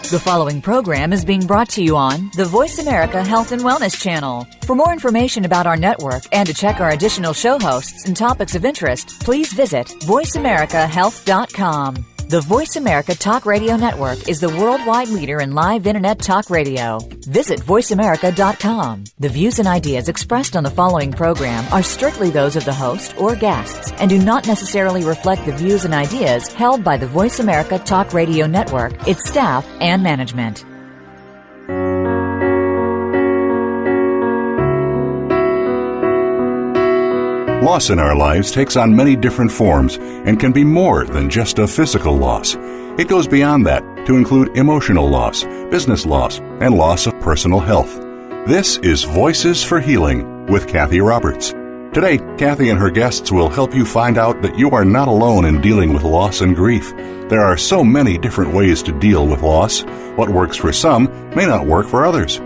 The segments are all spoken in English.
The following program is being brought to you on the Voice America Health and Wellness Channel. For more information about our network and to check our additional show hosts and topics of interest, please visit voiceamericahealth.com. The Voice America Talk Radio Network is the worldwide leader in live Internet talk radio. Visit voiceamerica.com. The views and ideas expressed on the following program are strictly those of the host or guests and do not necessarily reflect the views and ideas held by the Voice America Talk Radio Network, its staff, and management. Loss in our lives takes on many different forms and can be more than just a physical loss. It goes beyond that to include emotional loss, business loss, and loss of personal health. This is Voices for Healing with Cathy Roberts. Today, Cathy and her guests will help you find out that you are not alone in dealing with loss and grief. There are so many different ways to deal with loss. What works for some may not work for others.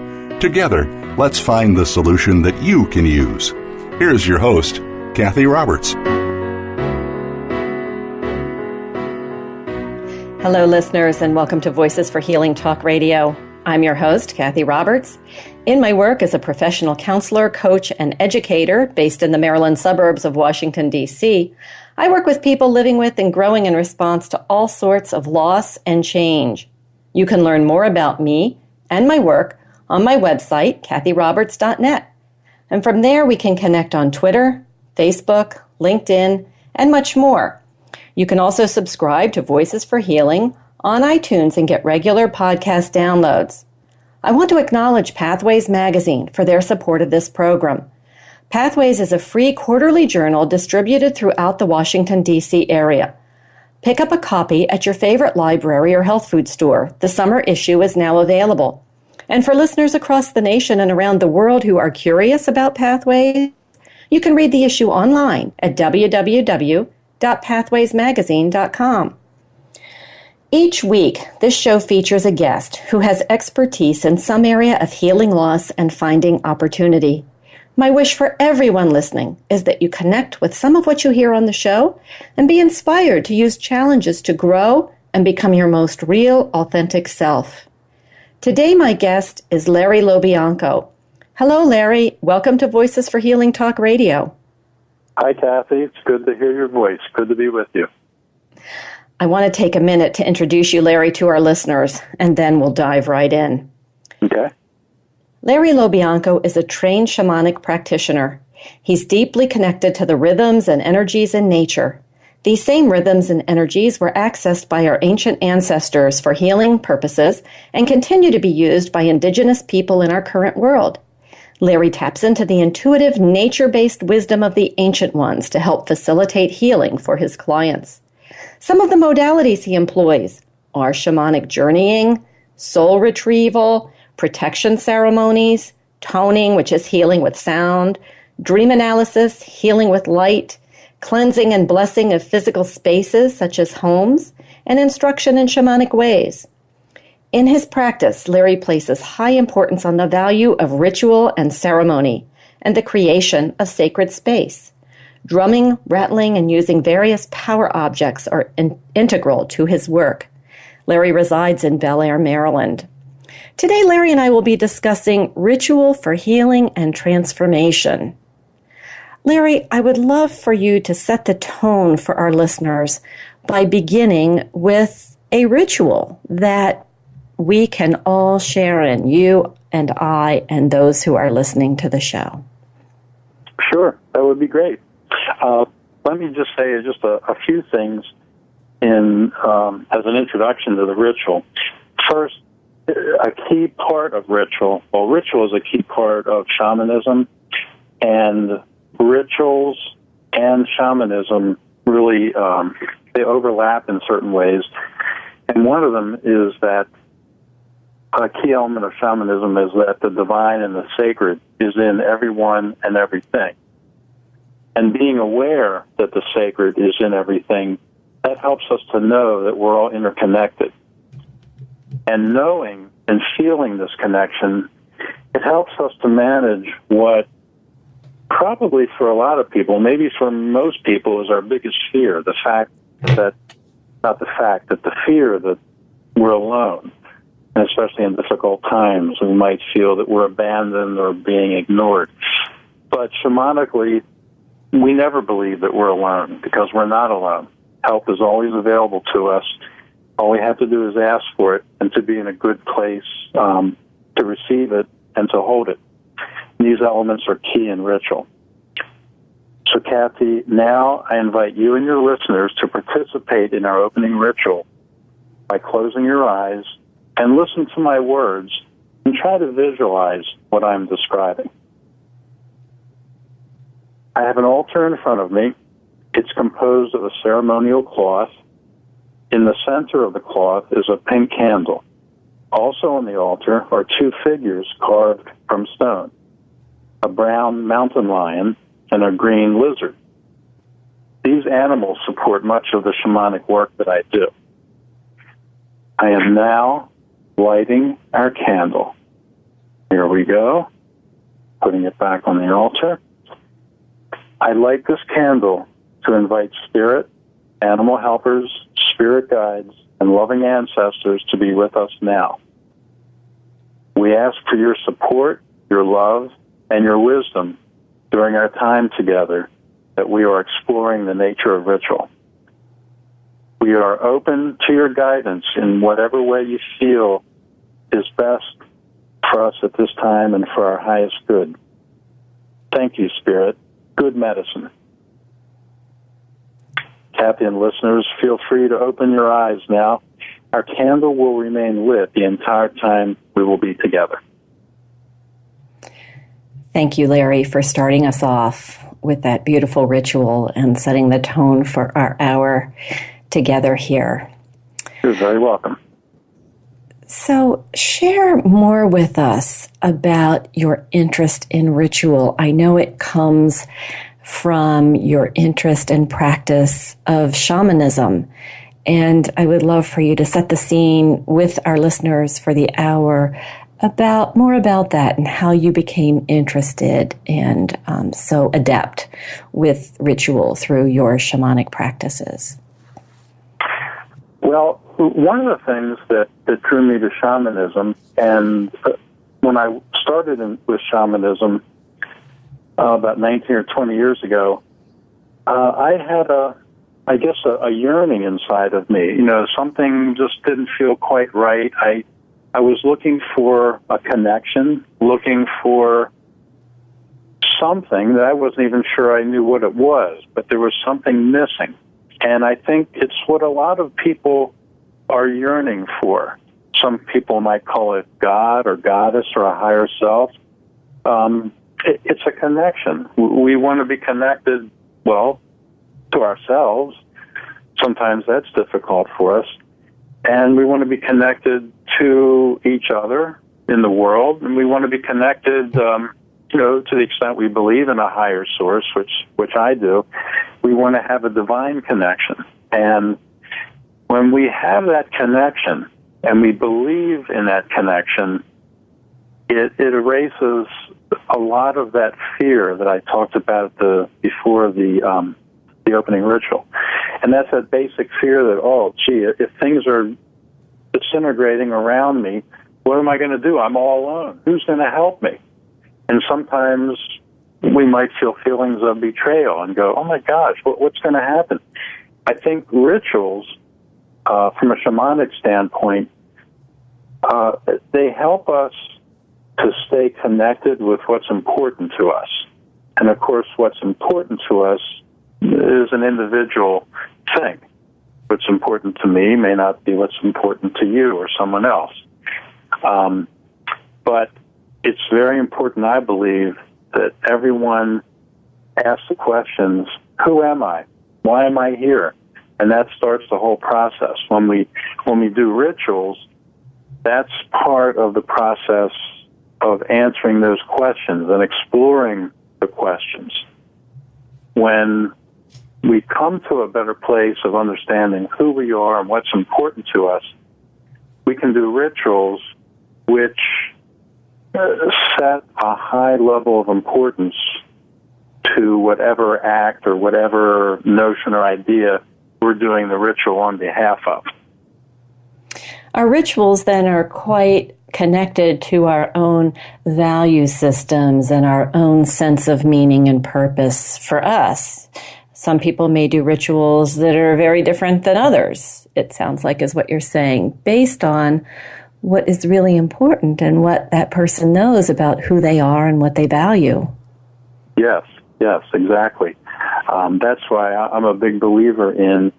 Together, let's find the solution that you can use. Here's your host, Cathy Roberts. Hello, listeners, and welcome to Voices for Healing Talk Radio. I'm your host, Cathy Roberts. In my work as a professional counselor, coach, and educator based in the Maryland suburbs of Washington, D.C., I work with people living with and growing in response to all sorts of loss and change. You can learn more about me and my work on my website, cathyroberts.net. And from there, we can connect on Twitter, Facebook, LinkedIn, and much more. You can also subscribe to Voices for Healing on iTunes and get regular podcast downloads. I want to acknowledge Pathways Magazine for their support of this program. Pathways is a free quarterly journal distributed throughout the Washington, D.C. area. Pick up a copy at your favorite library or health food store. The summer issue is now available. And for listeners across the nation and around the world who are curious about Pathways, you can read the issue online at www.pathwaysmagazine.com. Each week, this show features a guest who has expertise in some area of healing loss and finding opportunity. My wish for everyone listening is that you connect with some of what you hear on the show and be inspired to use challenges to grow and become your most real, authentic self. Today, my guest is Larry LoBianco. Hello, Larry. Welcome to Voices for Healing Talk Radio. Hi, Cathy. It's good to hear your voice. Good to be with you. I want to take a minute to introduce you, Larry, to our listeners, and then we'll dive right in. Okay. Larry LoBianco is a trained shamanic practitioner. He's deeply connected to the rhythms and energies in nature. These same rhythms and energies were accessed by our ancient ancestors for healing purposes and continue to be used by indigenous people in our current world. Larry taps into the intuitive, nature-based wisdom of the ancient ones to help facilitate healing for his clients. Some of the modalities he employs are shamanic journeying, soul retrieval, protection ceremonies, toning, which is healing with sound, dream analysis, healing with light, cleansing and blessing of physical spaces such as homes, and instruction in shamanic ways. In his practice, Larry places high importance on the value of ritual and ceremony and the creation of sacred space. Drumming, rattling, and using various power objects are integral to his work. Larry resides in Bel Air, Maryland. Today, Larry and I will be discussing ritual for healing and transformation. Larry, I would love for you to set the tone for our listeners by beginning with a ritual that we can all share in, you and I and those who are listening to the show. Sure, that would be great. Let me just say just a few things as an introduction to the ritual. First, a key part of ritual is a key part of shamanism, and rituals and shamanism really, they overlap in certain ways. And one of them is that a key element of shamanism is that the divine and the sacred is in everyone and everything. And being aware that the sacred is in everything, that helps us to know that we're all interconnected. And knowing and feeling this connection, it helps us to manage what probably for a lot of people, maybe for most people, is our biggest fear, the fear that we're alone. And especially in difficult times, we might feel that we're abandoned or being ignored. But shamanically, we never believe that we're alone, because we're not alone. Help is always available to us. All we have to do is ask for it and to be in a good place to receive it and to hold it. These elements are key in ritual. So, Cathy, now I invite you and your listeners to participate in our opening ritual by closing your eyes and listen to my words and try to visualize what I'm describing. I have an altar in front of me. It's composed of a ceremonial cloth. In the center of the cloth is a pink candle. Also on the altar are two figures carved from stone, a brown mountain lion and a green lizard. These animals support much of the shamanic work that I do. I am now lighting our candle. Here we go. Putting it back on the altar. I light this candle to invite spirit, animal helpers, spirit guides, and loving ancestors to be with us now. We ask for your support, your love, and your wisdom during our time together that we are exploring the nature of ritual. We are open to your guidance in whatever way you feel is best for us at this time and for our highest good. Thank you, Spirit. Good medicine. Cathy and listeners, feel free to open your eyes now. Our candle will remain lit the entire time we will be together. Thank you, Larry, for starting us off with that beautiful ritual and setting the tone for our hour together here. You're very welcome. So share more with us about your interest in ritual. I know it comes from your interest and practice of shamanism, and I would love for you to set the scene with our listeners for the hour about more about that and how you became interested and so adept with ritual through your shamanic practices. Well, one of the things that drew me to shamanism, and when I started with shamanism about 19 or 20 years ago, I had a yearning inside of me. You know, something just didn't feel quite right. I was looking for a connection, looking for something that I wasn't even sure I knew what it was, but there was something missing. And I think it's what a lot of people are yearning for. Some people might call it God or goddess or a higher self. It's a connection. We want to be connected, well, to ourselves. Sometimes that's difficult for us. And we want to be connected to each other in the world. And we want to be connected, to the extent we believe in a higher source, which I do. We want to have a divine connection. And when we have that connection and we believe in that connection, it erases a lot of that fear that I talked about before the opening ritual. And that's that basic fear that, if things are disintegrating around me, what am I going to do? I'm all alone. Who's going to help me? And sometimes we might feel feelings of betrayal and go, oh my gosh, what's going to happen? I think rituals, from a shamanic standpoint, they help us to stay connected with what's important to us. And of course, what's important to us is an individual thing. What's important to me may not be what's important to you or someone else. But it's very important, I believe, that everyone asks the questions, who am I? Why am I here? And that starts the whole process. When we do rituals, that's part of the process of answering those questions and exploring the questions. When we come to a better place of understanding who we are and what's important to us, we can do rituals which set a high level of importance to whatever act or whatever notion or idea we're doing the ritual on behalf of. Our rituals then are quite connected to our own value systems and our own sense of meaning and purpose for us. Some people may do rituals that are very different than others, it sounds like is what you're saying, based on what is really important and what that person knows about who they are and what they value. Yes, exactly. That's why I'm a big believer in,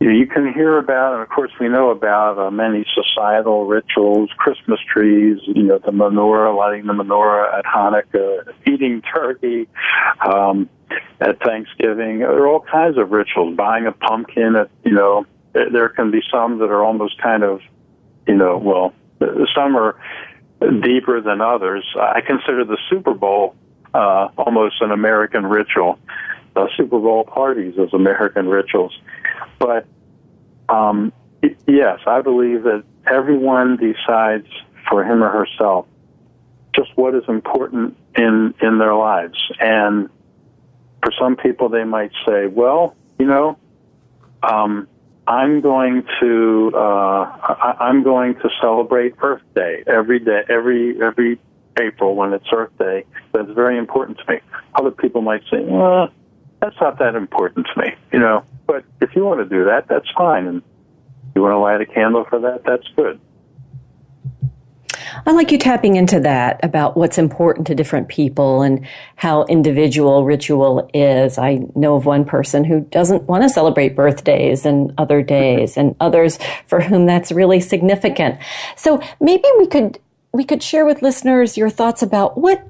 you can hear about, and of course we know about many societal rituals, Christmas trees, the menorah, lighting the menorah at Hanukkah, eating turkey at Thanksgiving. There are all kinds of rituals. Buying a pumpkin, there can be some that are almost kind of, some are deeper than others. I consider the Super Bowl almost an American ritual. Super Bowl parties as American rituals. But, yes, I believe that everyone decides for him or herself just what is important in their lives. And for some people, they might say, well, I'm going to celebrate Earth Day every day, every April when it's Earth Day. That's very important to me. Other people might say, well, that's not that important to me, But if you want to do that, that's fine. And you want to light a candle for that, that's good. I like you tapping into that about what's important to different people and how individual ritual is. I know of one person who doesn't want to celebrate birthdays and other days, and others for whom that's really significant. So maybe we could share with listeners your thoughts about what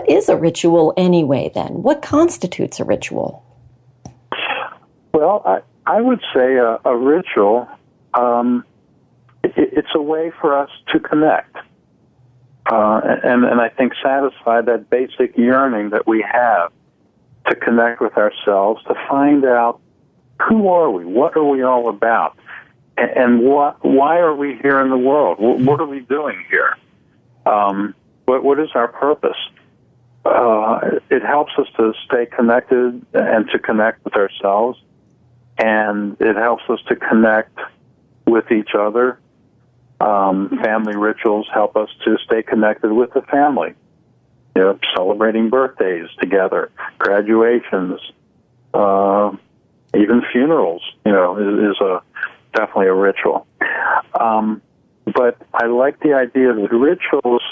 is a ritual anyway, then? What constitutes a ritual? Well, I would say a ritual, it's a way for us to connect. And I think satisfy that basic yearning that we have to connect with ourselves, to find out who are we, what are we all about, and why are we here in the world? What are we doing here? What is our purpose? It helps us to stay connected and to connect with ourselves, and it helps us to connect with each other. Family rituals help us to stay connected with the family. Celebrating birthdays together, graduations, even funerals, is definitely a ritual. But I like the idea that rituals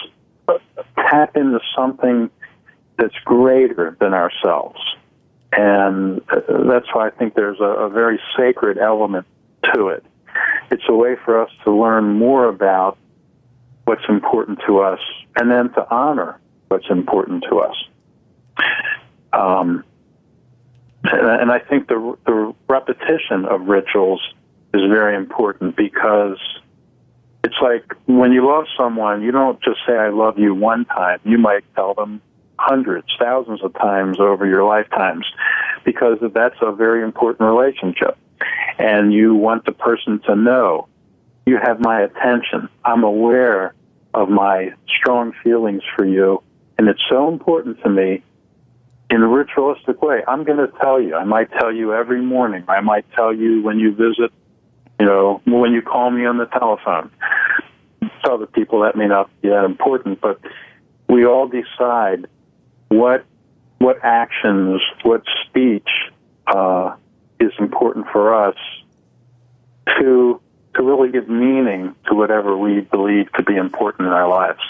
tap into something that's greater than ourselves. And that's why I think there's a very sacred element to it. It's a way for us to learn more about what's important to us and then to honor what's important to us. And I think the repetition of rituals is very important, because it's like when you love someone, you don't just say, I love you one time. You might tell them hundreds, thousands of times over your lifetimes, because that's a very important relationship. And you want the person to know, you have my attention. I'm aware of my strong feelings for you, and it's so important to me. In a ritualistic way, I'm going to tell you. I might tell you every morning. I might tell you when you visit, when you call me on the telephone. To other people, that may not be that important, but we all decide what actions, what speech is important for us to really give meaning to whatever we believe to be important in our lives.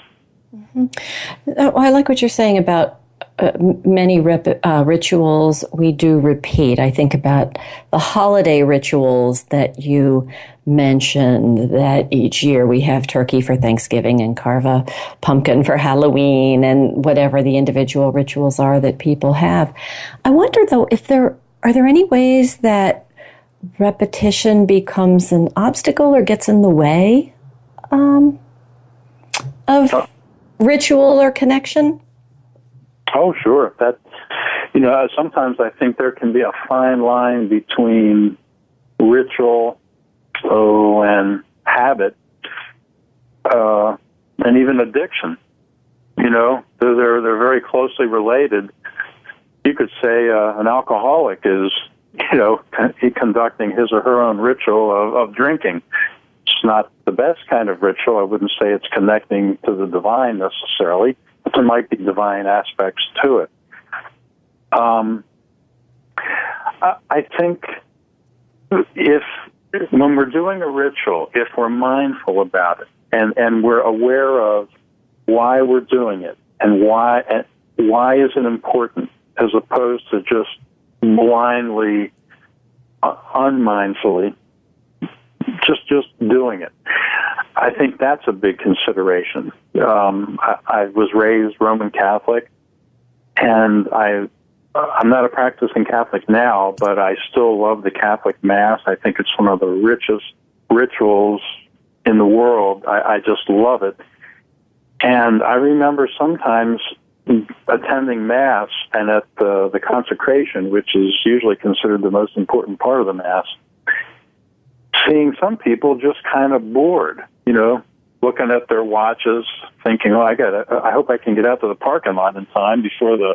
Mm-hmm. I like what you're saying about many rituals we do repeat. I think about the holiday rituals that you mentioned, that each year we have turkey for Thanksgiving and carve a pumpkin for Halloween and whatever the individual rituals are that people have. I wonder, though, are there any ways that repetition becomes an obstacle or gets in the way of ritual or connection? Oh, sure. That, sometimes I think there can be a fine line between ritual and habit, and even addiction. They're very closely related. You could say an alcoholic is, conducting his or her own ritual of drinking. It's not the best kind of ritual. I wouldn't say it's connecting to the divine necessarily, but there might be divine aspects to it. I think when we're doing a ritual, if we're mindful about it and we're aware of why we're doing it and why is it important, as opposed to just blindly, unmindfully, just doing it. I think that's a big consideration. I was raised Roman Catholic, and I'm not a practicing Catholic now, but I still love the Catholic Mass. I think it's one of the richest rituals in the world. I just love it. And I remember sometimes attending Mass and at the consecration, which is usually considered the most important part of the Mass, seeing some people just kind of bored, looking at their watches, thinking, I hope I can get out to the parking lot in time before the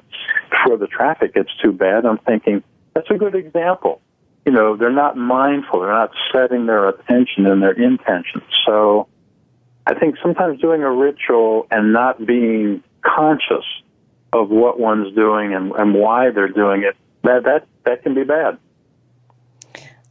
traffic gets too bad. I'm thinking, that's a good example. They're not mindful. They're not setting their attention and their intention. So I think sometimes doing a ritual and not being conscious of what one's doing and why they're doing it, that can be bad.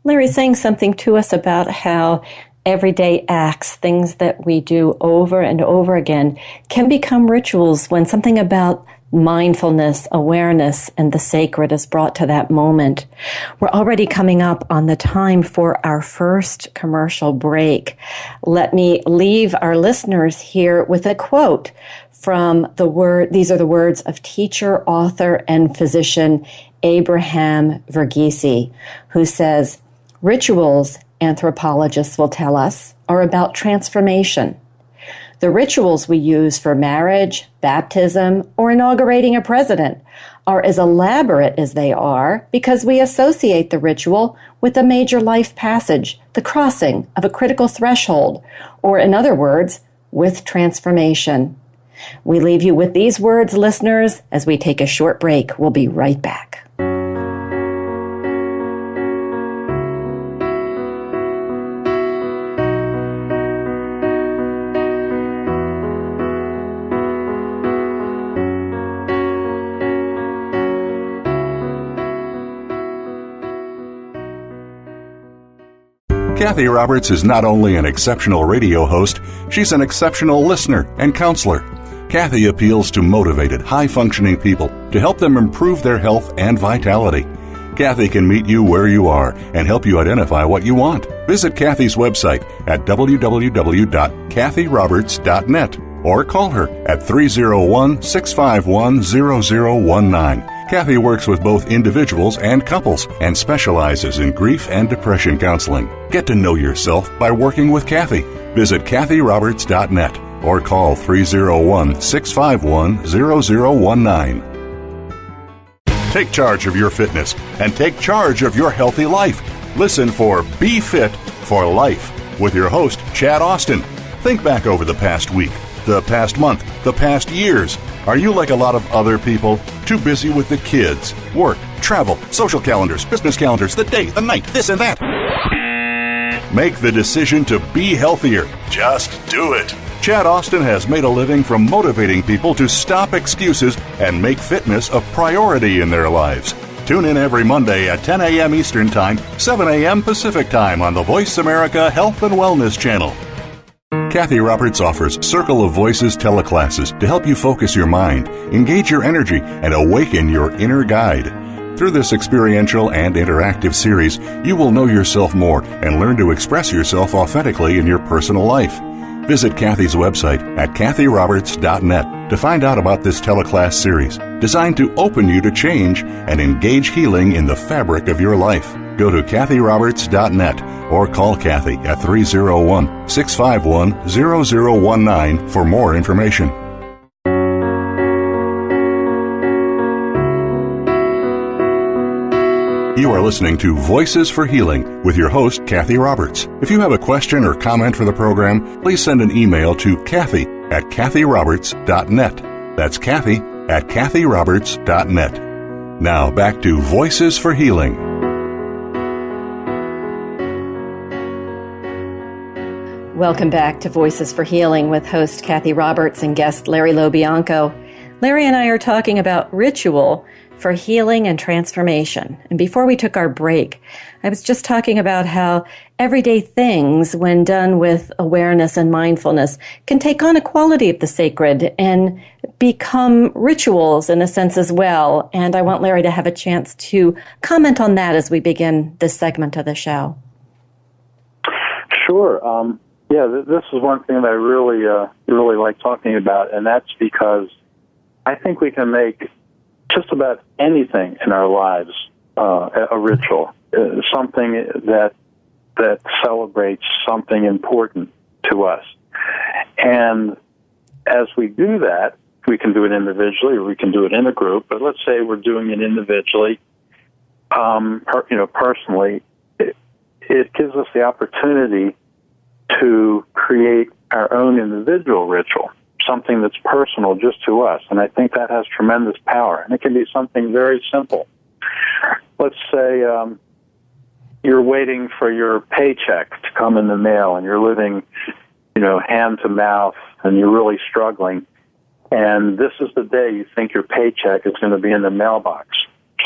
Larry saying something to us about how everyday acts, things that we do over and over again, can become rituals when something about mindfulness, awareness, and the sacred is brought to that moment. We're already coming up on the time for our first commercial break. Let me leave our listeners here with a quote from these are the words of teacher, author, and physician Abraham Verghese, who says, "Rituals, anthropologists will tell us, are about transformation. The rituals we use for marriage, baptism, or inaugurating a president are as elaborate as they are because we associate the ritual with a major life passage, the crossing of a critical threshold, or in other words, with transformation." We leave you with these words, listeners, as we take a short break. We'll be right back. Cathy Roberts is not only an exceptional radio host, she's an exceptional listener and counselor. Cathy appeals to motivated, high-functioning people to help them improve their health and vitality. Cathy can meet you where you are and help you identify what you want. Visit Cathy's website at www.cathyroberts.net or call her at 301-651-0019. Cathy works with both individuals and couples and specializes in grief and depression counseling. Get to know yourself by working with Cathy. Visit cathyroberts.net or call 301-651-0019. Take charge of your fitness and take charge of your healthy life. Listen for Be Fit for Life with your host, Chad Austin. Think back over the past week, the past month, the past years. Are you like a lot of other people, too busy with the kids, work, travel, social calendars, business calendars, the day, the night, this and that? Make the decision to be healthier. Just do it. Chad Austin has made a living from motivating people to stop excuses and make fitness a priority in their lives. Tune in every Monday at 10 a.m. Eastern Time, 7 a.m. Pacific Time on the Voice America Health and Wellness Channel. Cathy Roberts offers Circle of Voices teleclasses to help you focus your mind, engage your energy, and awaken your inner guide. Through this experiential and interactive series, you will know yourself more and learn to express yourself authentically in your personal life. Visit Cathy's website at cathyroberts.net to find out about this teleclass series, designed to open you to change and engage healing in the fabric of your life. Go to cathyroberts.net or call Cathy at 301-651-0019 for more information. You are listening to Voices for Healing with your host, Cathy Roberts. If you have a question or comment for the program, please send an email to Cathy at cathyroberts.net. That's Cathy at cathyroberts.net. Now back to Voices for Healing. Welcome back to Voices for Healing with host Cathy Roberts and guest Larry LoBianco. Larry and I are talking about ritual for healing and transformation. And before we took our break, I was just talking about how everyday things, when done with awareness and mindfulness, can take on a quality of the sacred and become rituals in a sense as well. And I want Larry to have a chance to comment on that as we begin this segment of the show. Sure. This is one thing that I really like talking about, and that's because I think we can make just about anything in our lives a ritual, something that celebrates something important to us. And as we do that, we can do it individually or we can do it in a group. But let's say we're doing it individually, personally. It gives us the opportunity to create our own individual ritual, something that's personal just to us. And I think that has tremendous power. And it can be something very simple. Let's say you're waiting for your paycheck to come in the mail and you're living, hand to mouth and you're really struggling. And this is the day you think your paycheck is going to be in the mailbox.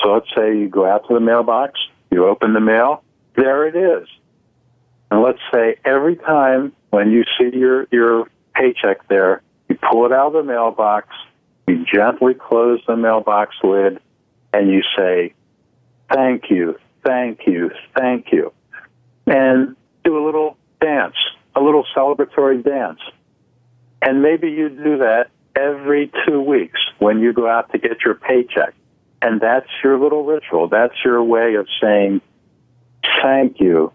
So let's say you go out to the mailbox, you open the mail, there it is. And let's say every time when you see your paycheck there, you pull it out of the mailbox, you gently close the mailbox lid, and you say, thank you, thank you, thank you. And do a little dance, a little celebratory dance. And maybe you do that every 2 weeks when you go out to get your paycheck. And that's your little ritual. That's your way of saying, thank you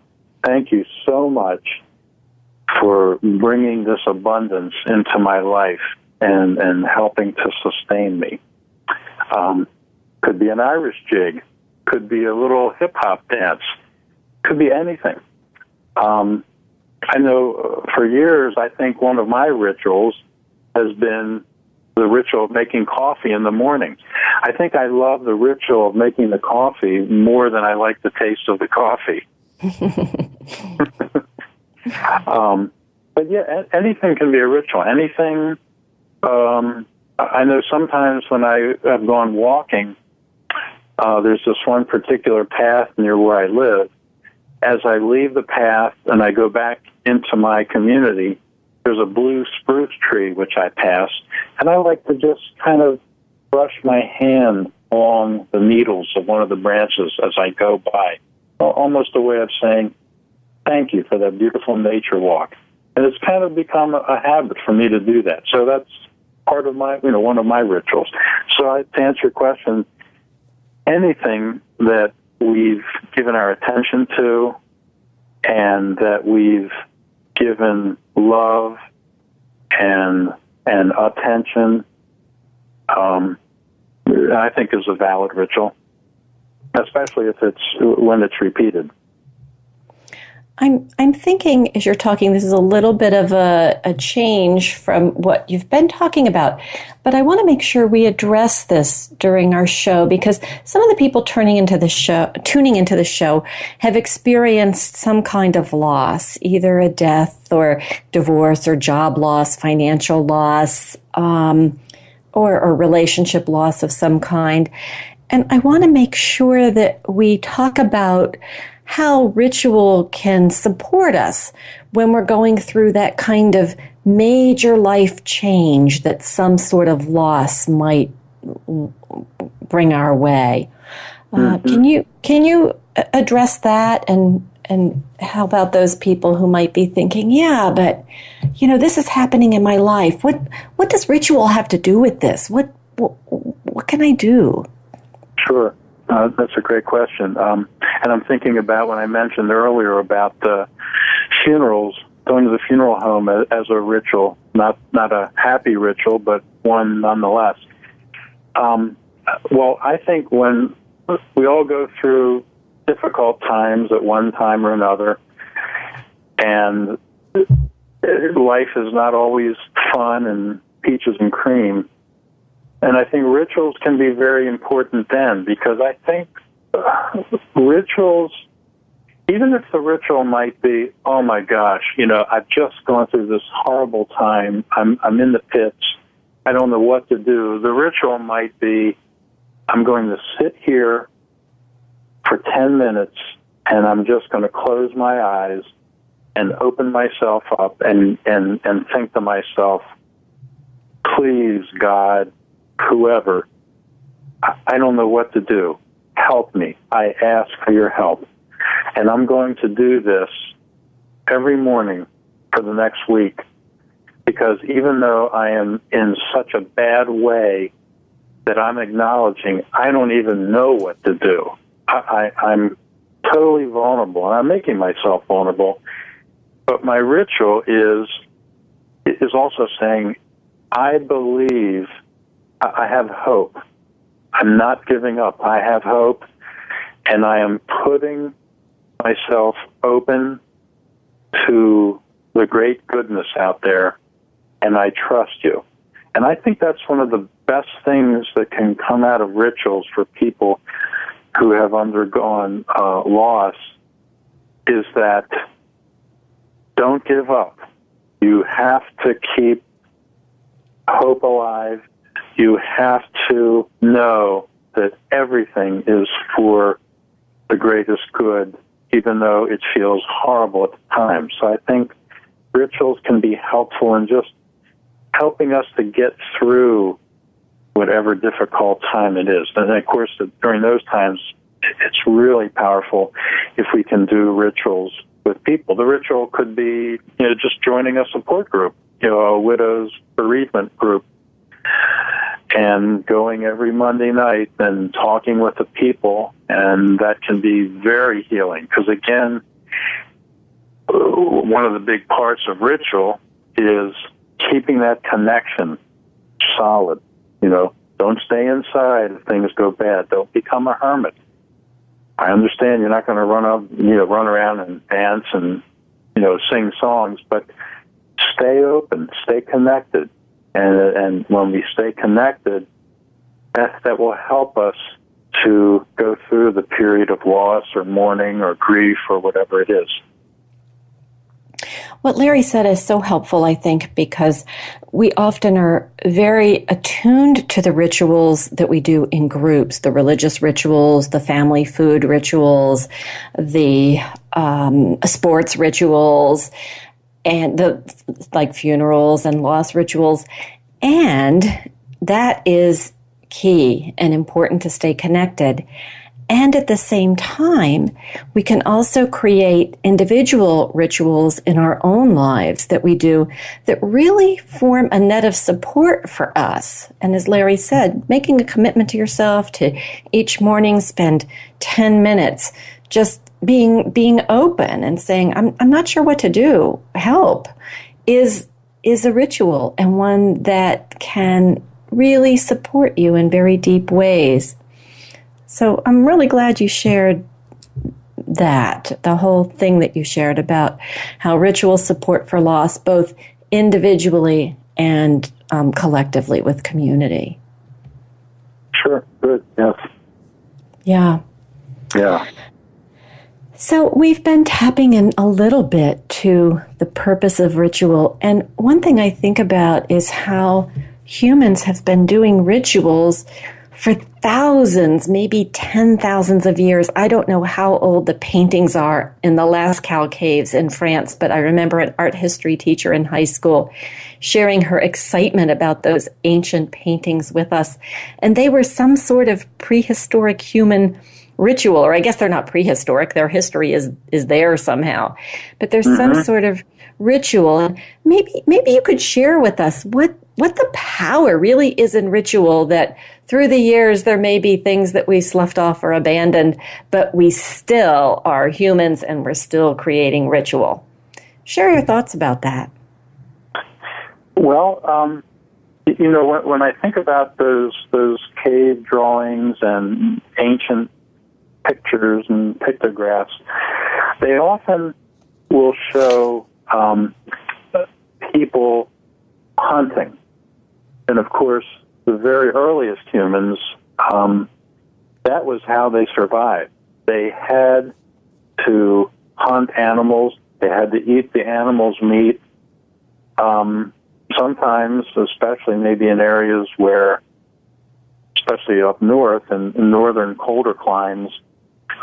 so much for bringing this abundance into my life and helping to sustain me. Could be an Irish jig, could be a little hip-hop dance, could be anything. I know for years, I think one of my rituals has been the ritual of making coffee in the morning. I think I love the ritual of making the coffee more than I like the taste of the coffee. But yeah, anything can be a ritual. Anything. I know sometimes when I have gone walking, there's this one particular path near where I live. As I leave the path and I go back into my community, there's a blue spruce tree which I pass, and I like to just kind of brush my hand along the needles of one of the branches as I go by. Almost a way of saying, thank you for that beautiful nature walk. And it's kind of become a habit for me to do that. So that's part of my, one of my rituals. So to answer your question, anything that we've given our attention to and that we've given love and attention, I think is a valid ritual, especially if when it's repeated. I'm thinking as you're talking, this is a little bit of a change from what you've been talking about, but I want to make sure we address this during our show because some of the people tuning into the show have experienced some kind of loss, either a death or divorce or job loss, financial loss, or relationship loss of some kind. And I want to make sure that we talk about how ritual can support us when we're going through that kind of major life change that some sort of loss might bring our way. Mm-hmm. Can you address that and how about those people who might be thinking, yeah, but this is happening in my life. What does ritual have to do with this? What can I do? Sure. That's a great question. And I'm thinking about when I mentioned earlier about funerals, going to the funeral home as a ritual, not a happy ritual, but one nonetheless. Well, I think when we all go through difficult times at one time or another, and life is not always fun and peaches and cream, and I think rituals can be very important then, because I think rituals, even if the ritual might be, oh my gosh, I've just gone through this horrible time. I'm in the pits. I don't know what to do. The ritual might be, I'm going to sit here for 10 minutes and I'm just going to close my eyes and open myself up and think to myself, please, God, whoever, I don't know what to do. Help me. I ask for your help. And I'm going to do this every morning for the next week, because even though I am in such a bad way that I'm acknowledging I don't even know what to do. I'm totally vulnerable, and I'm making myself vulnerable. But my ritual is also saying, I believe, I have hope. I'm not giving up. I have hope, and I am putting myself open to the great goodness out there, and I trust you. And I think that's one of the best things that can come out of rituals for people who have undergone loss, is that don't give up. You have to keep hope alive. You have to know that everything is for the greatest good, even though it feels horrible at the time. So I think rituals can be helpful in just helping us to get through whatever difficult time it is. And of course, during those times, it's really powerful if we can do rituals with people. The ritual could be, just joining a support group, a widow's bereavement group, and going every Monday night and talking with the people, and that can be very healing. Because again, one of the big parts of ritual is keeping that connection solid. Don't stay inside if things go bad. Don't become a hermit. I understand you're not going to run around and dance and, sing songs, but stay open, stay connected. And when we stay connected, that will help us to go through the period of loss or mourning or grief or whatever it is. What Larry said is so helpful, I think, because we often are very attuned to the rituals that we do in groups, the religious rituals, the family food rituals, the sports rituals, and the funerals and loss rituals. And that is key and important to stay connected. And at the same time, we can also create individual rituals in our own lives that we do that really form a net of support for us. And as Larry said, making a commitment to yourself to each morning spend 10 minutes just being open and saying, I'm not sure what to do, help, is a ritual, and one that can really support you in very deep ways. So I'm really glad you shared that, the whole thing that you shared about how rituals support for loss, both individually and collectively with community. Sure, good, yes. Yeah. Yeah. So we've been tapping in a little bit to the purpose of ritual, and one thing I think about is how humans have been doing rituals for thousands, maybe 10,000s of years. I don't know how old the paintings are in the Lascaux caves in France, but I remember an art history teacher in high school sharing her excitement about those ancient paintings with us. And they were some sort of prehistoric human ritual, or I guess they're not prehistoric, their history is there somehow. But there's some sort of ritual. And maybe you could share with us what the power really is in ritual, that through the years there may be things that we sloughed off or abandoned, but we still are humans and we're still creating ritual. Share your thoughts about that. Well, when I think about those cave drawings and ancient pictures and pictographs, they often will show people hunting. And of course, the very earliest humans, that was how they survived. They had to hunt animals. They had to eat the animals' meat. Sometimes, especially maybe in areas where, especially up north and in northern colder climes,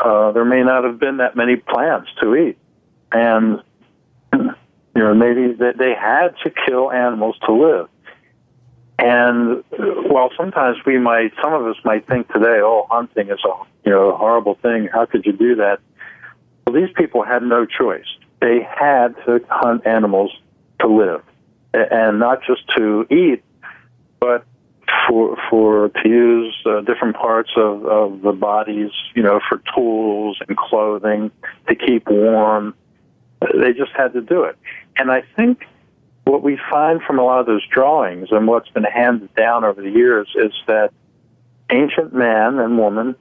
there may not have been that many plants to eat. And, maybe they had to kill animals to live. And while sometimes some of us might think today, oh, hunting is a horrible thing. How could you do that? Well, these people had no choice. They had to hunt animals to live, and not just to eat, but to use different parts of the bodies, for tools and clothing, to keep warm. They just had to do it. And I think what we find from a lot of those drawings and what's been handed down over the years is that ancient man and woman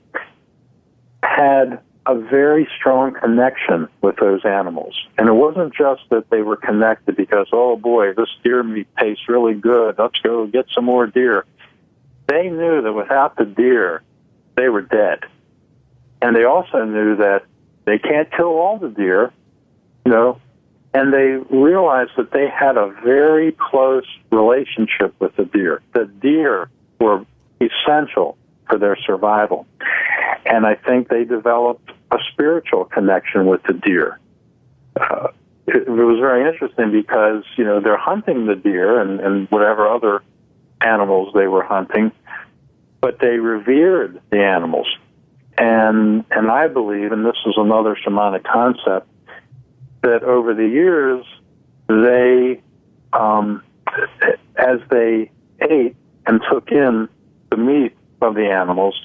had a very strong connection with those animals. And it wasn't just that they were connected because, oh boy, this deer meat tastes really good, let's go get some more deer. They knew that without the deer, they were dead. And they also knew that they can't kill all the deer, and they realized that they had a very close relationship with the deer. The deer were essential for their survival. And I think they developed a spiritual connection with the deer. It was very interesting because, they're hunting the deer and whatever other animals they were hunting, but they revered the animals. And I believe, and this is another shamanic concept, that over the years, they, as they ate and took in the meat of the animals,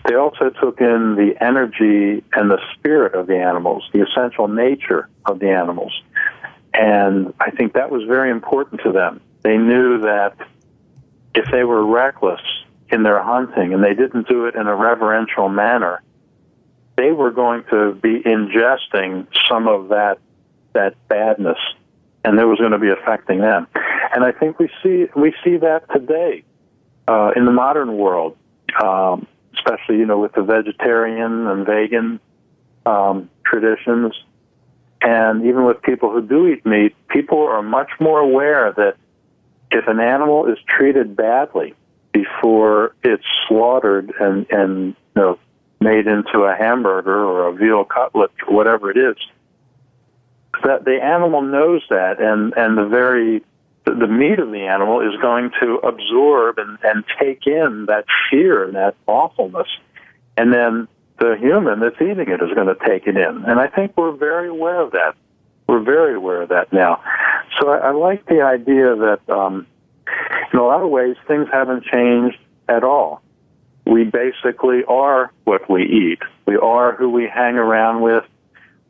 they also took in the energy and the spirit of the animals, the essential nature of the animals. And I think that was very important to them. They knew that if they were reckless in their hunting and they didn't do it in a reverential manner, they were going to be ingesting some of that badness, and it was going to be affecting them. And I think we see that today in the modern world, especially with the vegetarian and vegan traditions, and even with people who do eat meat. People are much more aware that if an animal is treated badly before it's slaughtered and made into a hamburger or a veal cutlet or whatever it is, that the animal knows that, and the meat of the animal is going to absorb and take in that fear and that awfulness, and then the human that's eating it is going to take it in. And I think we're very aware of that. We're very aware of that now. So I like the idea that in a lot of ways things haven't changed at all. We basically are what we eat. We are who we hang around with.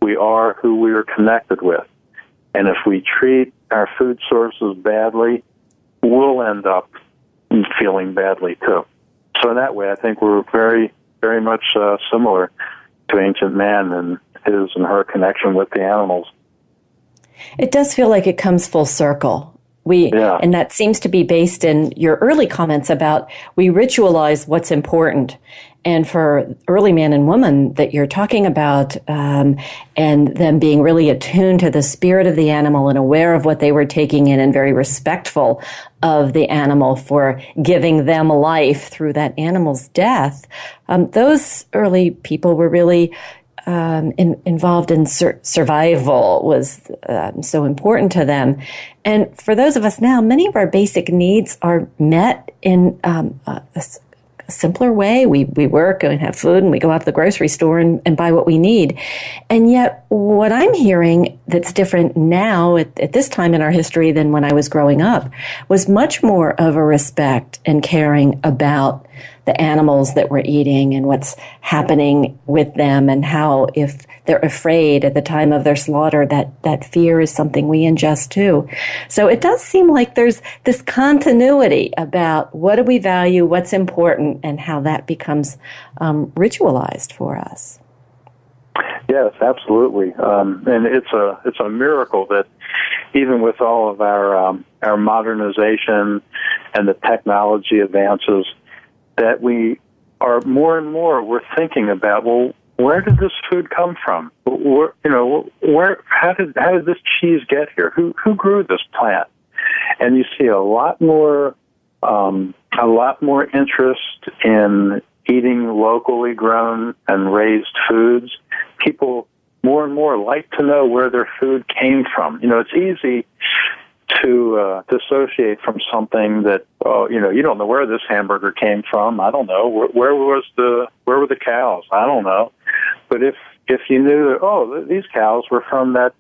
We are who we are connected with. And if we treat our food sources badly, we'll end up feeling badly too. So in that way, I think we're very, very much similar to ancient man and his and her connection with the animals. It does feel like it comes full circle. And that seems to be based in your early comments about we ritualize what's important. And for early man and woman that you're talking about, and them being really attuned to the spirit of the animal and aware of what they were taking in and very respectful of the animal for giving them life through that animal's death, those early people were really involved in survival was so important to them. And for those of us now, many of our basic needs are met in a simpler way. We work and have food and we go out to the grocery store and buy what we need. And yet what I'm hearing that's different now at this time in our history than when I was growing up was much more of a respect and caring about the animals that we're eating and what's happening with them, and how if they're afraid at the time of their slaughter, that fear is something we ingest too. So it does seem like there's this continuity about what do we value, what's important, and how that becomes ritualized for us. Yes, absolutely. And it's a miracle that even with all of our modernization and the technology advances, that we are more and more, we're thinking about, well, where did this food come from? How did this cheese get here? Who grew this plant? And you see a lot more interest in eating locally grown and raised foods. People more and more like to know where their food came from. It's easy to dissociate from something that, you don't know where this hamburger came from. I don't know. Where were the cows? I don't know. But if you knew that, these cows were from that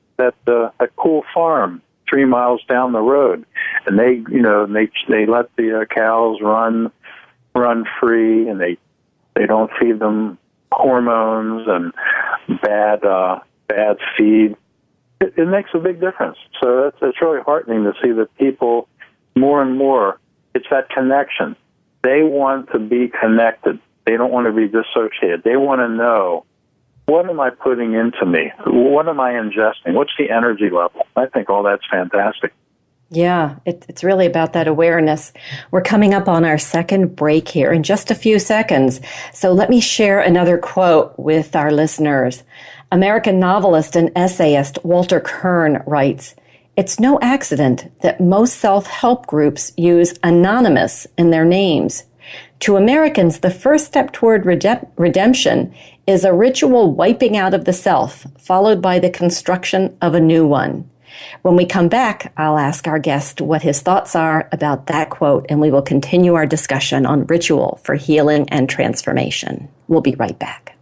cool farm 3 miles down the road, and they let the cows run free, and they don't feed them hormones and bad feed. It makes a big difference. So it's really heartening to see that people more and more, it's that connection. They want to be connected. They don't want to be dissociated. They want to know, what am I putting into me? What am I ingesting? What's the energy level? I think all that's fantastic. Yeah, it's really about that awareness. We're coming up on our second break here in just a few seconds. So let me share another quote with our listeners. American novelist and essayist Walter Kern writes, "It's no accident that most self-help groups use anonymous in their names. To Americans, the first step toward redemption is a ritual wiping out of the self, followed by the construction of a new one." When we come back, I'll ask our guest what his thoughts are about that quote, and we will continue our discussion on ritual for healing and transformation. We'll be right back.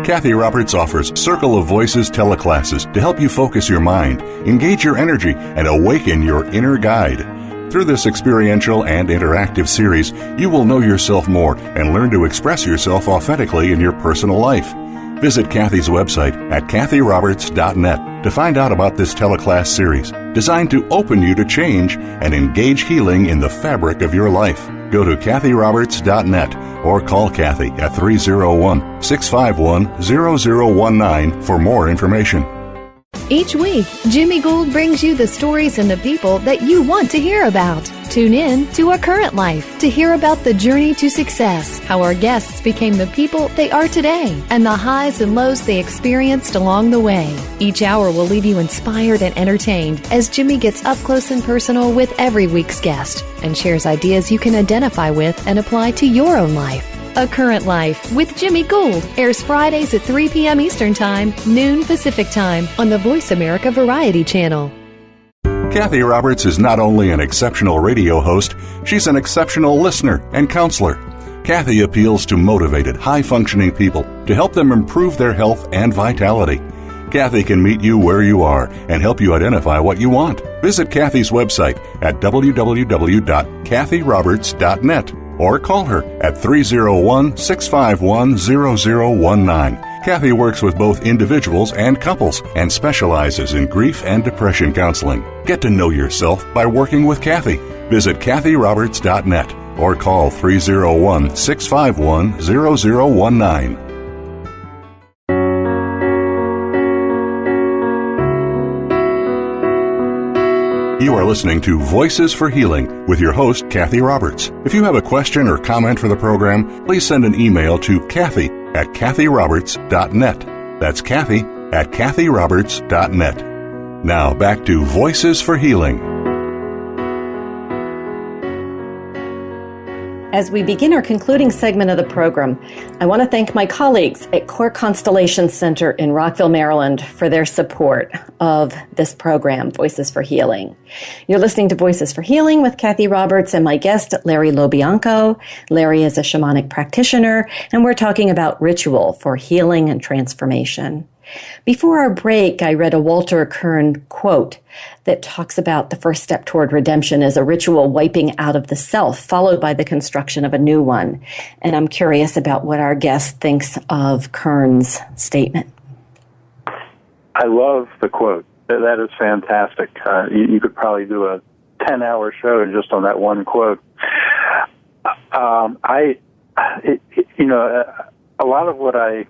Cathy Roberts offers Circle of Voices teleclasses to help you focus your mind, engage your energy, and awaken your inner guide. Through this experiential and interactive series, you will know yourself more and learn to express yourself authentically in your personal life. Visit Cathy's website at cathyroberts.net to find out about this teleclass series, designed to open you to change and engage healing in the fabric of your life. Go to cathyroberts.net or call Cathy at 301-651-0019 for more information. Each week, Jimmy Gould brings you the stories and the people that you want to hear about. Tune in to A Current Life to hear about the journey to success, how our guests became the people they are today, and the highs and lows they experienced along the way. Each hour will leave you inspired and entertained as Jimmy gets up close and personal with every week's guest and shares ideas you can identify with and apply to your own life. A Current Life with Jimmy Gould airs Fridays at 3 p.m. Eastern Time, noon Pacific Time on the Voice America Variety Channel. Cathy Roberts is not only an exceptional radio host, she's an exceptional listener and counselor. Cathy appeals to motivated, high-functioning people to help them improve their health and vitality. Cathy can meet you where you are and help you identify what you want. Visit Cathy's website at www.cathyroberts.net. or call her at 301-651-0019. Cathy works with both individuals and couples and specializes in grief and depression counseling. Get to know yourself by working with Cathy. Visit cathyroberts.net or call 301-651-0019. You are listening to Voices for Healing with your host, Cathy Roberts. If you have a question or comment for the program, please send an email to Cathy at cathyroberts.net. That's Cathy at cathyroberts.net. Now back to Voices for Healing. As we begin our concluding segment of the program, I want to thank my colleagues at Core Constellation Center in Rockville, Maryland, for their support of this program, Voices for Healing. You're listening to Voices for Healing with Cathy Roberts and my guest, Larry LoBianco. Larry is a shamanic practitioner, and we're talking about ritual for healing and transformation. Before our break, I read a Walter Kern quote that talks about the first step toward redemption as a ritual wiping out of the self, followed by the construction of a new one. And I'm curious about what our guest thinks of Kern's statement. I love the quote. That is fantastic. You could probably do a 10-hour show just on that one quote. a lot of what I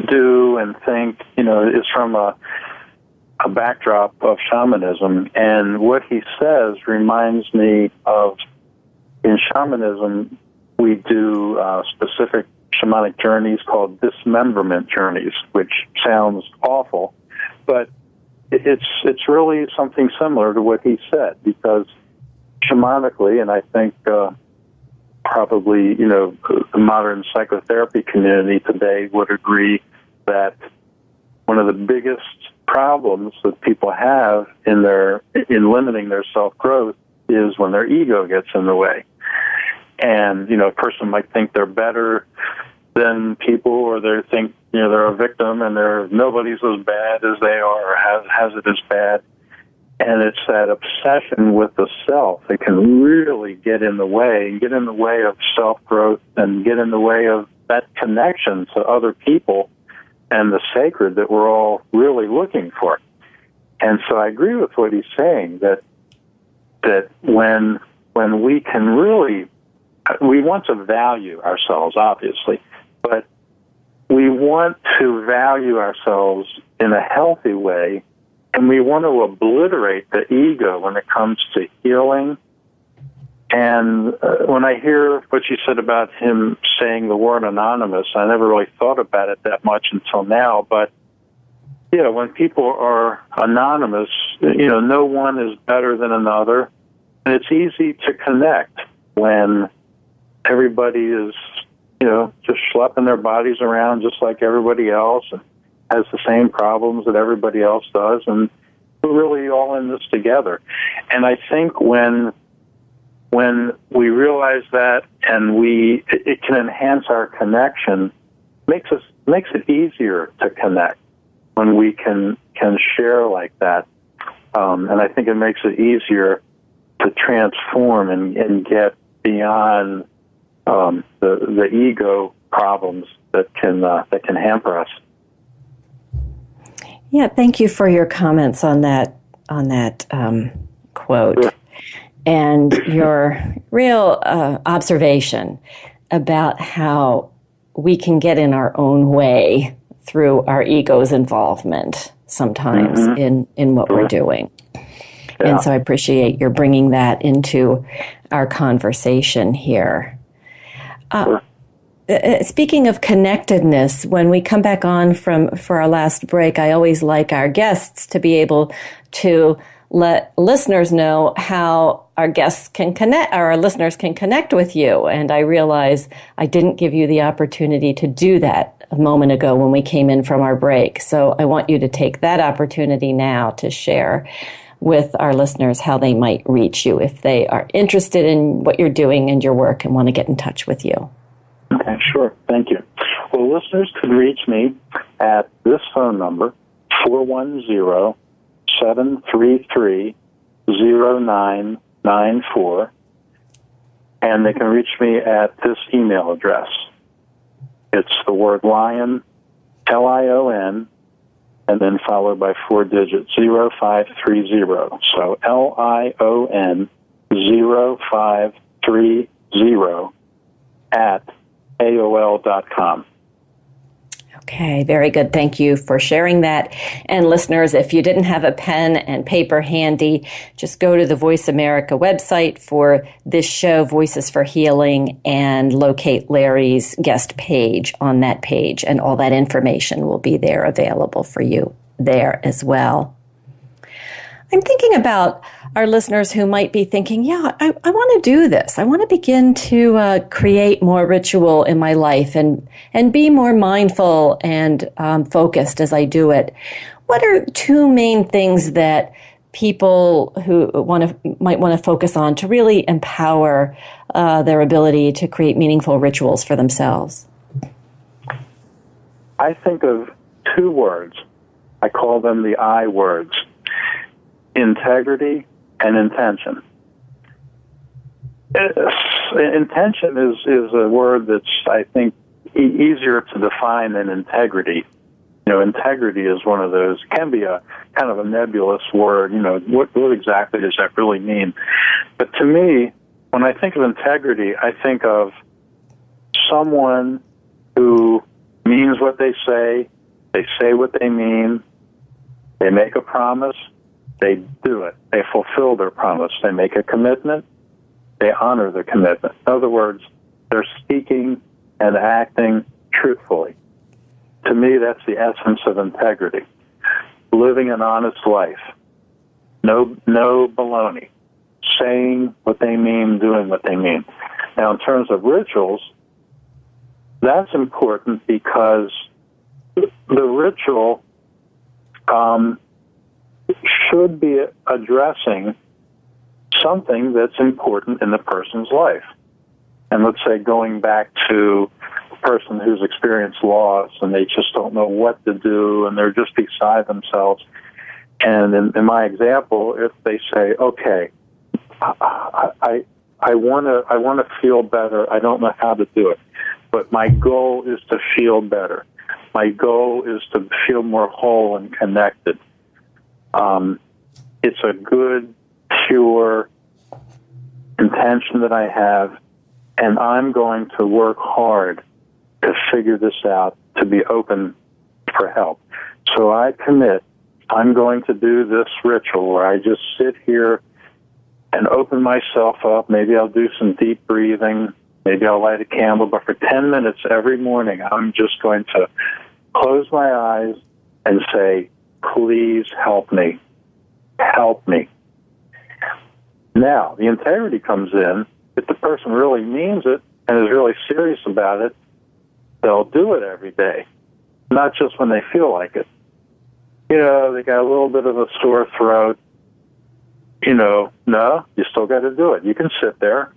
do and think, is from a backdrop of shamanism. And what he says reminds me of, in shamanism, we do specific shamanic journeys called dismemberment journeys, which sounds awful, but it's really something similar to what he said, because shamanically, and I think probably, the modern psychotherapy community today would agree that one of the biggest problems that people have in limiting their self-growth is when their ego gets in the way. And, a person might think they're better than people, or they think, they're a victim and nobody's as bad as they are or has it as bad. And it's that obsession with the self that can really get in the way of self-growth, and get in the way of that connection to other people and the sacred that we're all really looking for. And so I agree with what he's saying, that when we can really, we want to value ourselves, obviously, but we want to value ourselves in a healthy way, and we want to obliterate the ego when it comes to healing. And when I hear what you said about him saying the word anonymous, I never really thought about it that much until now. But, when people are anonymous, no one is better than another. And it's easy to connect when everybody is, just schlepping their bodies around just like everybody else, and has the same problems that everybody else does. And we're really all in this together. And I think when we realize that, and it can enhance our connection, makes it easier to connect when we can share like that. And I think it makes it easier to transform and get beyond the ego problems that can hamper us. Yeah, thank you for your comments on that quote. Sure. And your real observation about how we can get in our own way through our ego's involvement sometimes in what we're doing. Yeah. And so I appreciate your bringing that into our conversation here. Sure. Speaking of connectedness, when we come back on for our last break, I always like our guests to be able to let listeners know how our guests can connect, or our listeners can connect with you. And I realize I didn't give you the opportunity to do that a moment ago when we came in from our break. So I want you to take that opportunity now to share with our listeners how they might reach you if they are interested in what you're doing and your work and want to get in touch with you. Okay, sure. Thank you. Well, listeners could reach me at this phone number, 410-733-0994, and they can reach me at this email address. It's the word lion, Lion, and then followed by 4 digits, 0530. So LION 0530 at AOL.com. Okay, very good. Thank you for sharing that. And listeners, if you didn't have a pen and paper handy, just go to the Voice America website for this show, Voices for Healing, and locate Larry's guest page on that page, and all that information will be there available for you there as well. I'm thinking about our listeners who might be thinking, yeah, I want to do this. I want to begin to create more ritual in my life and be more mindful and focused as I do it. What are two main things that people who might want to focus on to really empower their ability to create meaningful rituals for themselves? I think of two words. I call them the I words: integrity and intention. Intention is a word that's, I think, easier to define than integrity. Integrity is one of those, can be a kind of a nebulous word. What exactly does that really mean? But to me, when I think of integrity, I think of someone who means what they say what they mean, they make a promise, they do it, they fulfill their promise, they make a commitment, they honor the commitment. In other words, they're speaking and acting truthfully. To me, that's the essence of integrity. Living an honest life. No baloney. Saying what they mean, doing what they mean. Now, in terms of rituals, that's important because the ritual should be addressing something that's important in the person's life. And let's say going back to a person who's experienced loss and they just don't know what to do and they're just beside themselves. And in my example, if they say, okay, I want to feel better. I don't know how to do it, but my goal is to feel better. My goal is to feel more whole and connected. It's a good, pure intention that I have, and I'm going to work hard to figure this out, to be open for help. So I commit, I'm going to do this ritual where I just sit here and open myself up. Maybe I'll do some deep breathing. Maybe I'll light a candle. But for 10 minutes every morning, I'm just going to close my eyes and say, please help me. Help me. Now, the integrity comes in. If the person really means it and is really serious about it, they'll do it every day, not just when they feel like it. You know, they got a little bit of a sore throat. You know, no, you still got to do it. You can sit there.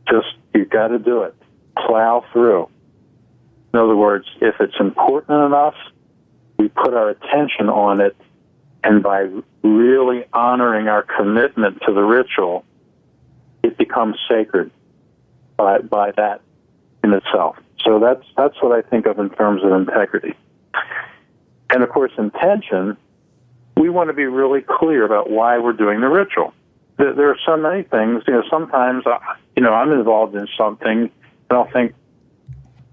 Just, you got to do it. Plow through. In other words, if it's important enough, we put our attention on it, and by really honoring our commitment to the ritual, it becomes sacred by that in itself. So that's what I think of in terms of integrity. And of course, intention, we want to be really clear about why we're doing the ritual. There are so many things. You know, sometimes, I'm involved in something, and I'll think,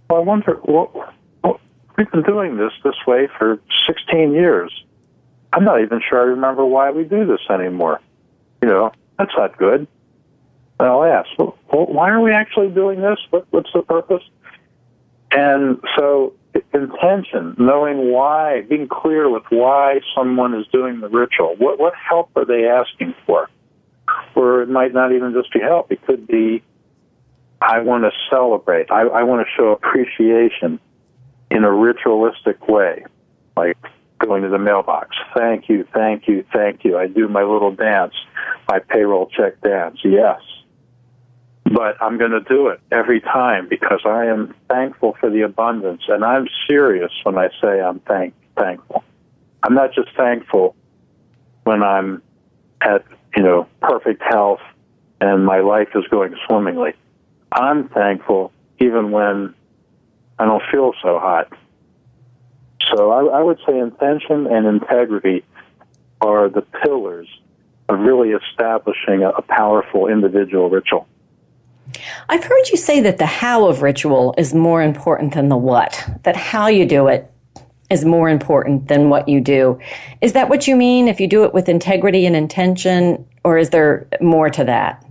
well, I wonder, we've been doing this way for 16 years. I'm not even sure I remember why we do this anymore. You know, that's not good. And I'll ask, well, why are we actually doing this? What's the purpose? And so intention, knowing why, being clear with why someone is doing the ritual. What help are they asking for? Or it might not even just be help. It could be, I want to celebrate. I want to show appreciation in a ritualistic way, like going to the mailbox. Thank you, thank you, thank you. I do my little dance, my payroll check dance. Yes. But I'm going to do it every time because I am thankful for the abundance, and I'm serious when I say I'm thankful. I'm not just thankful when I'm at, perfect health and my life is going swimmingly. I'm thankful even when I don't feel so hot. So I would say intention and integrity are the pillars of really establishing a powerful individual ritual. I've heard you say that the how of ritual is more important than the what, that how you do it is more important than what you do. Is that what you mean, if you do it with integrity and intention, or is there more to that?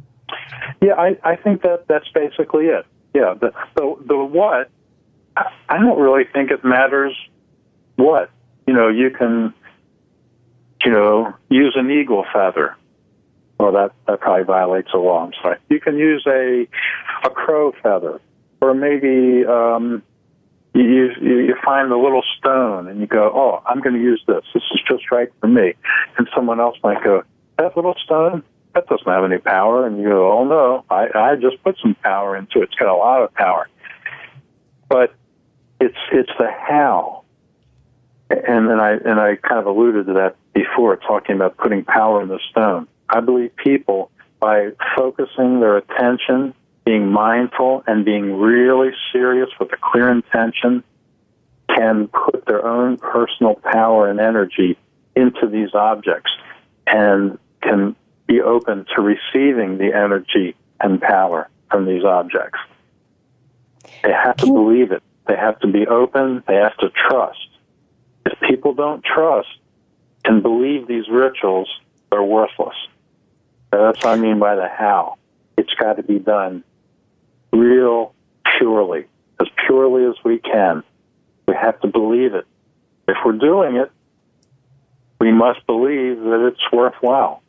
Yeah, I think that's basically it. Yeah, the what, I don't really think it matters what. You can, use an eagle feather. Well, that probably violates the law. I'm sorry. You can use a crow feather, or maybe you find a little stone and you go, oh, I'm going to use this. This is just right for me. And someone else might go, that little stone, that doesn't have any power. And you go, oh no, I just put some power into it. It's got a lot of power. But it's the how. And I kind of alluded to that before, talking about putting power in the stone. I believe people, by focusing their attention, being mindful, and being really serious with a clear intention, can put their own personal power and energy into these objects and can be open to receiving the energy and power from these objects. They have to believe it. They have to be open. They have to trust. If people don't trust and believe these rituals, they're worthless. That's what I mean by the how. It's got to be done real purely as we can. We have to believe it. If we're doing it, we must believe that it's worthwhile,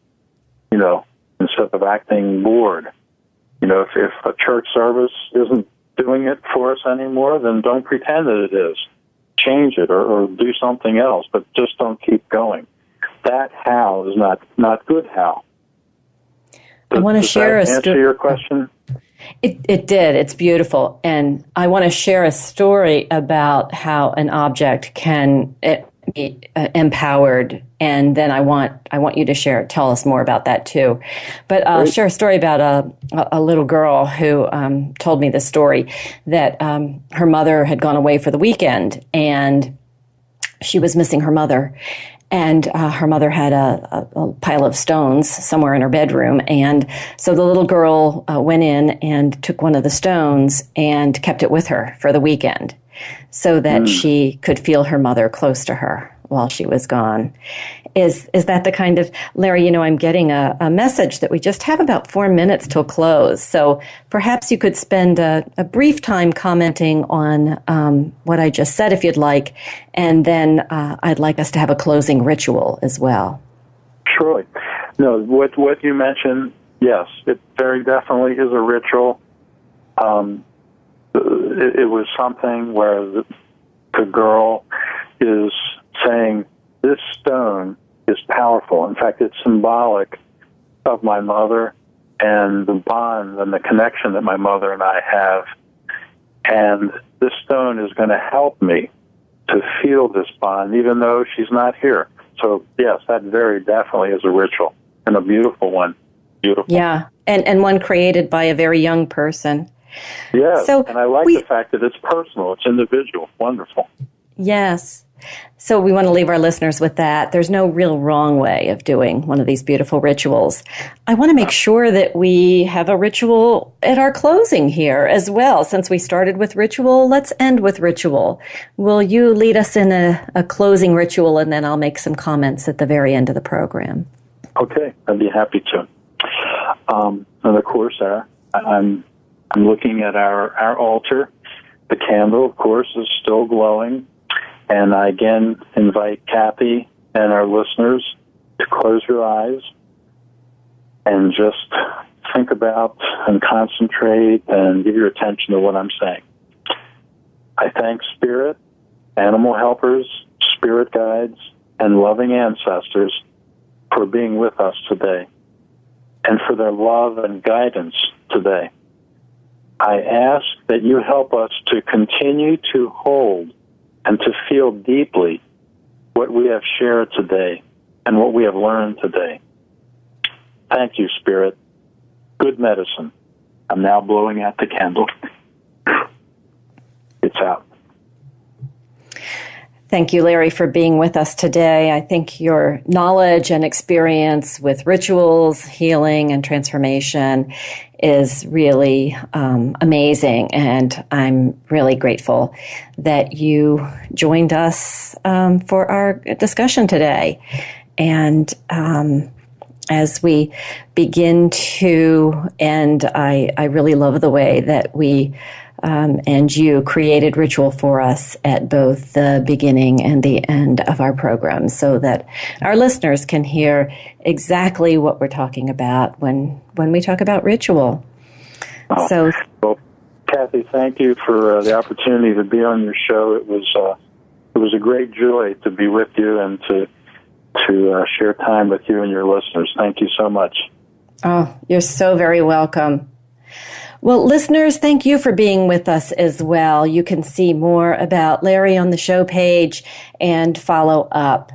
instead of acting bored. If a church service isn't doing it for us anymore, then don't pretend that it is. Change it or do something else, but just don't keep going. That how is not good how. I want to share a story. Answer your question? It did. It's beautiful. And I want to share a story about how an object can be empowered. And then I want you to tell us more about that too. But I'll share a story about a little girl who told me the story that her mother had gone away for the weekend and she was missing her mother. And her mother had a pile of stones somewhere in her bedroom. And so the little girl went in and took one of the stones and kept it with her for the weekend so that she could feel her mother close to her while she was gone. Is that the kind of, Larry, I'm getting a message that we just have about 4 minutes till close. So perhaps you could spend a brief time commenting on what I just said, if you'd like. And then I'd like us to have a closing ritual as well. Surely. No, what you mentioned, yes, it very definitely is a ritual. It was something where the girl is saying, this stone is powerful. In fact, it's symbolic of my mother and the bond and the connection that my mother and I have. And this stone is going to help me to feel this bond, even though she's not here. So, yes, that very definitely is a ritual, and a beautiful one. Beautiful. Yeah, and one created by a very young person. Yes, and I like the fact that it's personal, it's individual. Wonderful. Yes. So we want to leave our listeners with that. There's no real wrong way of doing one of these beautiful rituals. I want to make sure that we have a ritual at our closing here as well. Since we started with ritual, let's end with ritual. Will you lead us in a closing ritual, and then I'll make some comments at the very end of the program? Okay, I'd be happy to. And of course, I'm looking at our altar. The candle, of course, is still glowing. And I again invite Cathy and our listeners to close your eyes and just think about and concentrate and give your attention to what I'm saying. I thank Spirit, animal helpers, spirit guides, and loving ancestors for being with us today and for their love and guidance today. I ask that you help us to continue to hold and to feel deeply what we have shared today and what we have learned today. Thank you, Spirit. Good medicine. I'm now blowing out the candle. It's out. Thank you, Larry, for being with us today. I think your knowledge and experience with rituals, healing, and transformation is really amazing, and I'm really grateful that you joined us for our discussion today. And as we begin to end, I really love the way that we and you created ritual for us at both the beginning and the end of our program so that our listeners can hear exactly what we're talking about when we talk about ritual. Well, Cathy, thank you for the opportunity to be on your show. It was a great joy to be with you and to share time with you and your listeners. Thank you so much. Oh, you're so very welcome. Well, listeners, thank you for being with us as well. You can see more about Larry on the show page and follow up.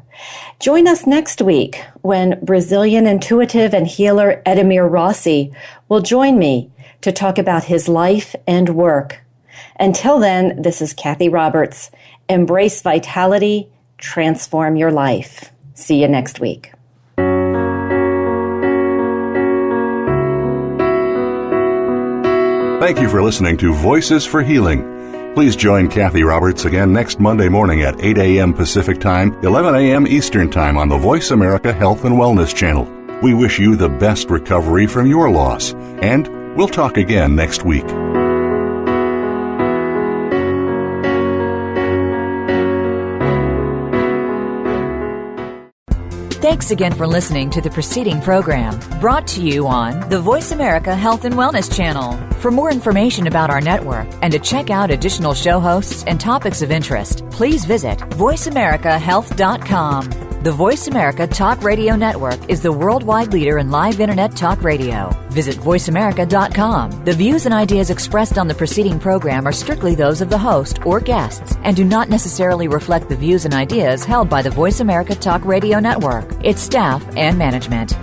Join us next week when Brazilian intuitive and healer Edemir Rossi will join me to talk about his life and work. Until then, this is Cathy Roberts. Embrace vitality, transform your life. See you next week. Thank you for listening to Voices for Healing. Please join Cathy Roberts again next Monday morning at 8 a.m. Pacific Time, 11 a.m. Eastern Time on the Voice America Health and Wellness Channel. We wish you the best recovery from your loss, and we'll talk again next week. Thanks again for listening to the preceding program, brought to you on the Voice America Health and Wellness Channel. For more information about our network and to check out additional show hosts and topics of interest, please visit voiceamericahealth.com. The Voice America Talk Radio Network is the worldwide leader in live Internet talk radio. Visit voiceamerica.com. The views and ideas expressed on the preceding program are strictly those of the host or guests and do not necessarily reflect the views and ideas held by the Voice America Talk Radio Network, its staff, and management.